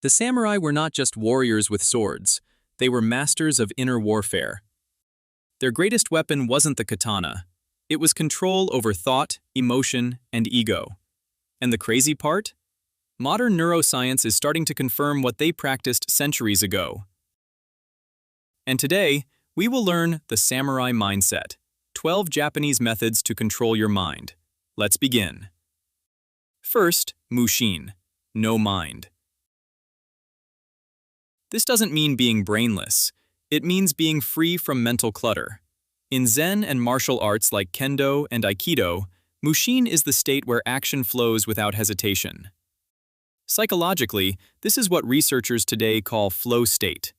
The samurai were not just warriors with swords, they were masters of inner warfare. Their greatest weapon wasn't the katana. It was control over thought, emotion, and ego. And the crazy part? Modern neuroscience is starting to confirm what they practiced centuries ago. And today, we will learn the samurai mindset, 12 Japanese methods to control your mind. Let's begin. First, mushin, no mind. This doesn't mean being brainless. It means being free from mental clutter. In Zen and martial arts like Kendo and Aikido, mushin is the state where action flows without hesitation. Psychologically, this is what researchers today call flow state.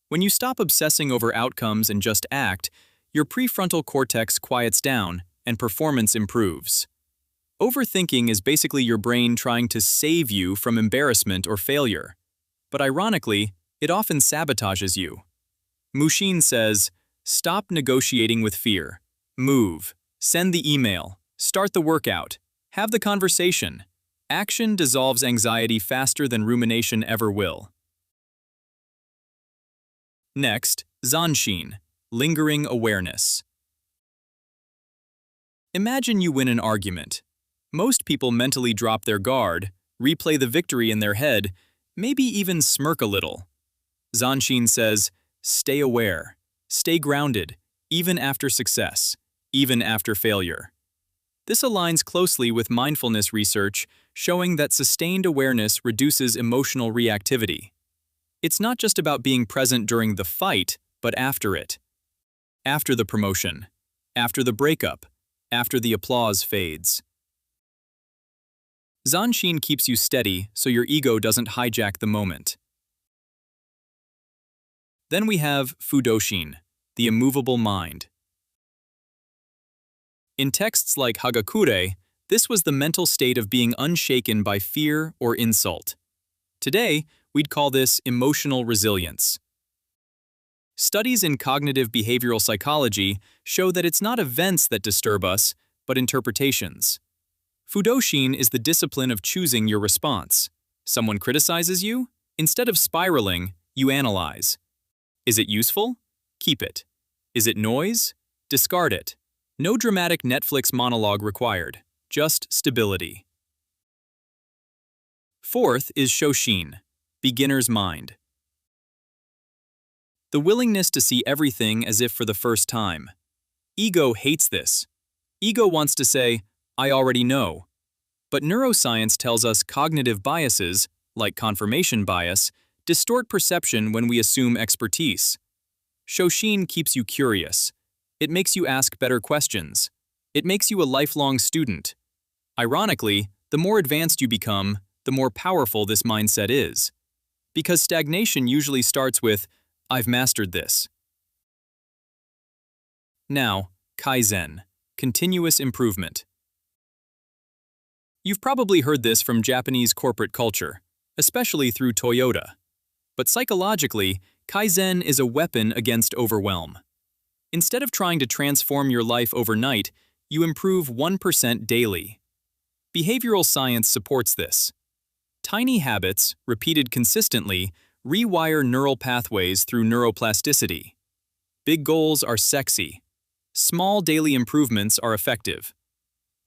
When you stop obsessing over outcomes and just act, your prefrontal cortex quiets down and performance improves. Overthinking is basically your brain trying to save you from embarrassment or failure. But ironically, it often sabotages you. Mushin says, stop negotiating with fear. Move. Send the email. Start the workout. Have the conversation. Action dissolves anxiety faster than rumination ever will. Next, zanshin, lingering awareness. Imagine you win an argument. Most people mentally drop their guard, replay the victory in their head, maybe even smirk a little. Zanshin says, stay aware, stay grounded, even after success, even after failure. This aligns closely with mindfulness research showing that sustained awareness reduces emotional reactivity. It's not just about being present during the fight, but after it. After the promotion, after the breakup, after the applause fades. Zanshin keeps you steady so your ego doesn't hijack the moment. Then we have Fudoshin, the immovable mind. In texts like Hagakure, this was the mental state of being unshaken by fear or insult. Today, we'd call this emotional resilience. Studies in cognitive behavioral psychology show that it's not events that disturb us, but interpretations. Fudoshin is the discipline of choosing your response. Someone criticizes you? Instead of spiraling, you analyze. Is it useful? Keep it. Is it noise? Discard it. No dramatic Netflix monologue required, just stability. Fourth is Shoshin, beginner's mind. The willingness to see everything as if for the first time. Ego hates this. Ego wants to say, I already know. But neuroscience tells us cognitive biases, like confirmation bias, distort perception when we assume expertise. Shoshin keeps you curious. It makes you ask better questions. It makes you a lifelong student. Ironically, the more advanced you become, the more powerful this mindset is. Because stagnation usually starts with, I've mastered this. Now, Kaizen, continuous improvement. You've probably heard this from Japanese corporate culture, especially through Toyota. But psychologically, Kaizen is a weapon against overwhelm. Instead of trying to transform your life overnight, you improve 1% daily. Behavioral science supports this. Tiny habits, repeated consistently, rewire neural pathways through neuroplasticity. Big goals are sexy. Small daily improvements are effective.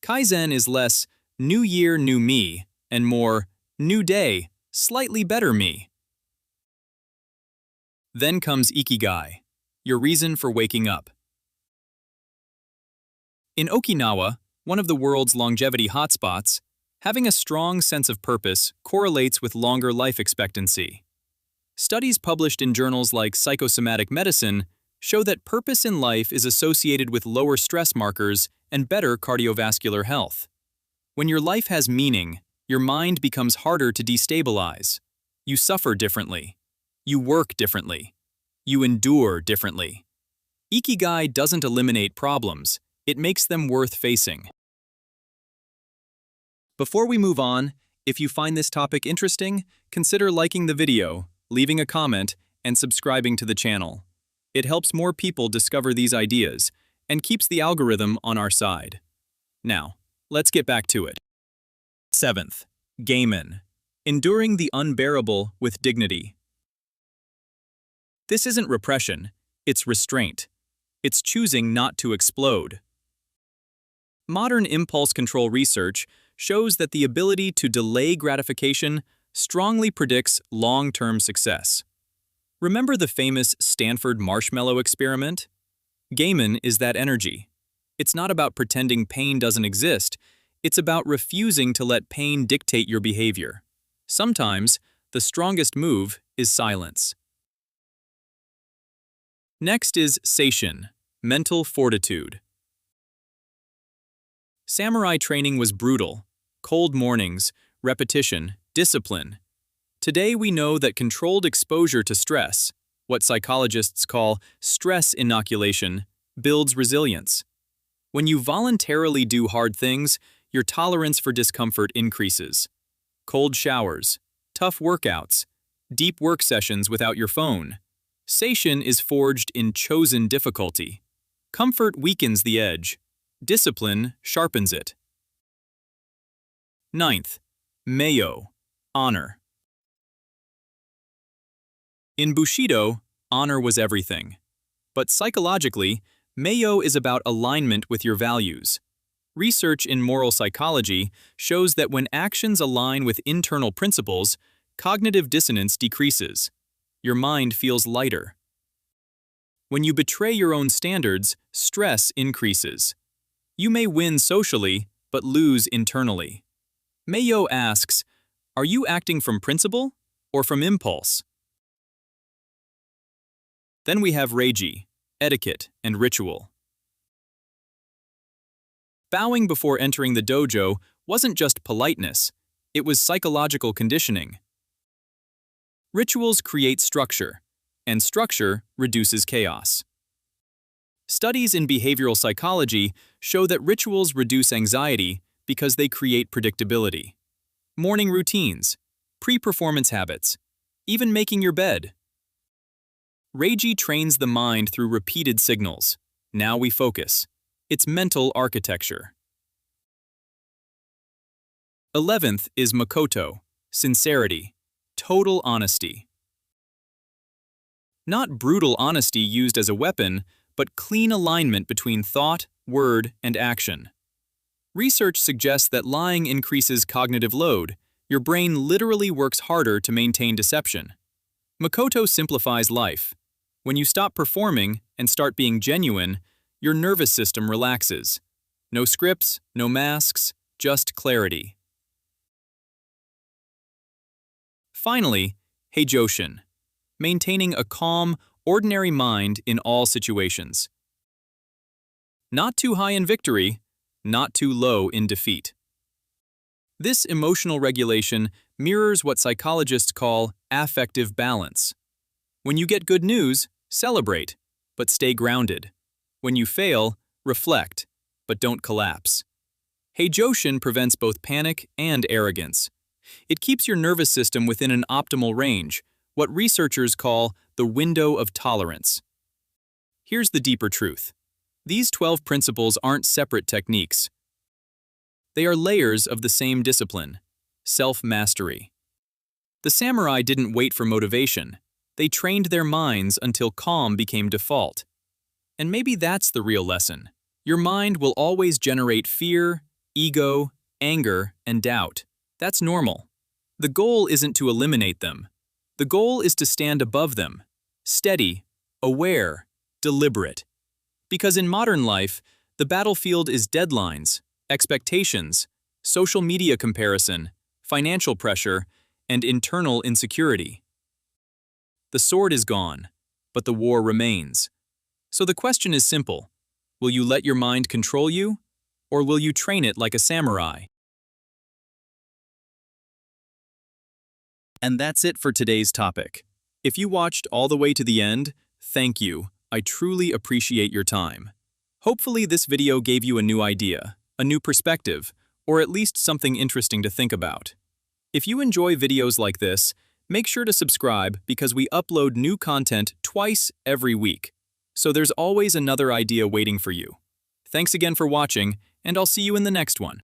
Kaizen is less new year, new me, and more new day, slightly better me. Then comes Ikigai, your reason for waking up. In Okinawa, one of the world's longevity hotspots, having a strong sense of purpose correlates with longer life expectancy. Studies published in journals like Psychosomatic Medicine show that purpose in life is associated with lower stress markers and better cardiovascular health. When your life has meaning, your mind becomes harder to destabilize. You suffer differently. You work differently. You endure differently. Ikigai doesn't eliminate problems, it makes them worth facing. Before we move on, if you find this topic interesting, consider liking the video, leaving a comment, and subscribing to the channel. It helps more people discover these ideas and keeps the algorithm on our side. Now, let's get back to it. Seventh, Gamen, Enduring the unbearable with dignity. This isn't repression, it's restraint. It's choosing not to explode. Modern impulse control research shows that the ability to delay gratification strongly predicts long-term success. Remember the famous Stanford marshmallow experiment? Gaiman is that energy. It's not about pretending pain doesn't exist, it's about refusing to let pain dictate your behavior. Sometimes, the strongest move is silence. Next is Seishin, mental fortitude. Samurai training was brutal. Cold mornings, repetition, discipline. Today we know that controlled exposure to stress, what psychologists call stress inoculation, builds resilience. When you voluntarily do hard things, your tolerance for discomfort increases. Cold showers, tough workouts, deep work sessions without your phone. Seishin is forged in chosen difficulty. Comfort weakens the edge. Discipline sharpens it. Ninth, Meiyo, honor. In Bushido, honor was everything. But psychologically, Meiyo is about alignment with your values. Research in moral psychology shows that when actions align with internal principles, cognitive dissonance decreases. Your mind feels lighter. When you betray your own standards, stress increases. You may win socially, but lose internally. Meiyo asks, are you acting from principle or from impulse? Then we have Reiji, etiquette and ritual. Bowing before entering the dojo wasn't just politeness, it was psychological conditioning. Rituals create structure, and structure reduces chaos. Studies in behavioral psychology show that rituals reduce anxiety because they create predictability. Morning routines, pre-performance habits, even making your bed. Reiji trains the mind through repeated signals. Now we focus. It's mental architecture. 11th is Makoto, sincerity, total honesty. Not brutal honesty used as a weapon, but clean alignment between thought, word, and action. Research suggests that lying increases cognitive load. Your brain literally works harder to maintain deception. Makoto simplifies life. When you stop performing and start being genuine, your nervous system relaxes. No scripts, no masks, just clarity. Finally, Heijoshin, maintaining a calm, ordinary mind in all situations. Not too high in victory, not too low in defeat. This emotional regulation mirrors what psychologists call affective balance. When you get good news, celebrate, but stay grounded. When you fail, reflect, but don't collapse. Heijoshin prevents both panic and arrogance. It keeps your nervous system within an optimal range, what researchers call the window of tolerance. Here's the deeper truth. These 12 principles aren't separate techniques. They are layers of the same discipline, self-mastery. The samurai didn't wait for motivation. They trained their minds until calm became default. And maybe that's the real lesson. Your mind will always generate fear, ego, anger, and doubt. That's normal. The goal isn't to eliminate them. The goal is to stand above them, steady, aware, deliberate. Because in modern life, the battlefield is deadlines, expectations, social media comparison, financial pressure, and internal insecurity. The sword is gone, but the war remains. So the question is simple. Will you let your mind control you, or will you train it like a samurai? And that's it for today's topic. If you watched all the way to the end, thank you. I truly appreciate your time. Hopefully this video gave you a new idea, a new perspective, or at least something interesting to think about. If you enjoy videos like this, make sure to subscribe because we upload new content twice every week. So there's always another idea waiting for you. Thanks again for watching, and I'll see you in the next one.